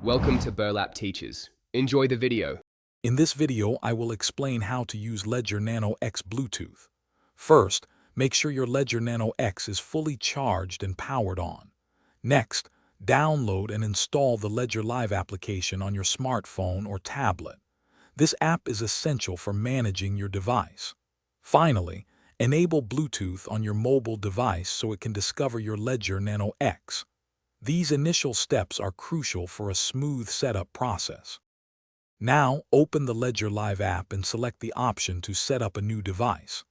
Welcome to Burlap Teachers. Enjoy the video. In this video, I will explain how to use Ledger Nano X Bluetooth. First, make sure your Ledger Nano X is fully charged and powered on. Next, download and install the Ledger Live application on your smartphone or tablet. This app is essential for managing your device. Finally, enable Bluetooth on your mobile device so it can discover your Ledger Nano X. These initial steps are crucial for a smooth setup process. Now, open the Ledger Live app and select the option to set up a new device.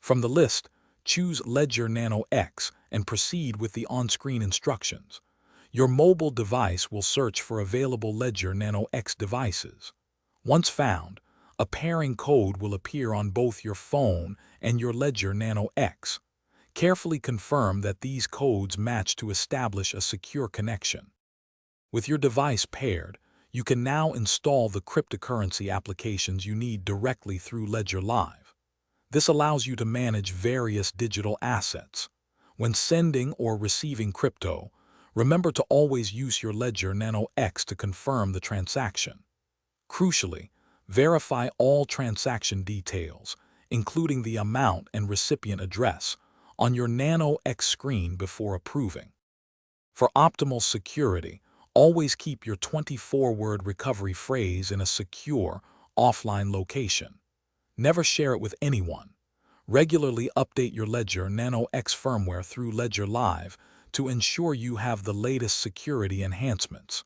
From the list, choose Ledger Nano X and proceed with the on-screen instructions. Your mobile device will search for available Ledger Nano X devices. Once found, a pairing code will appear on both your phone and your Ledger Nano X. Carefully confirm that these codes match to establish a secure connection. With your device paired, you can now install the cryptocurrency applications you need directly through Ledger Live. This allows you to manage various digital assets. When sending or receiving crypto, remember to always use your Ledger Nano X to confirm the transaction. Crucially, verify all transaction details, including the amount and recipient address, on your Nano X screen before approving. For optimal security, always keep your 24-word recovery phrase in a secure, offline location. Never share it with anyone. Regularly update your Ledger Nano X firmware through Ledger Live to ensure you have the latest security enhancements.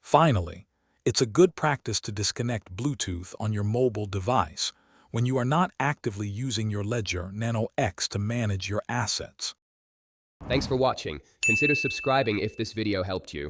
Finally, it's a good practice to disconnect Bluetooth on your mobile device when you are not actively using your Ledger Nano X to manage your assets. Thanks for watching. Consider subscribing if this video helped you.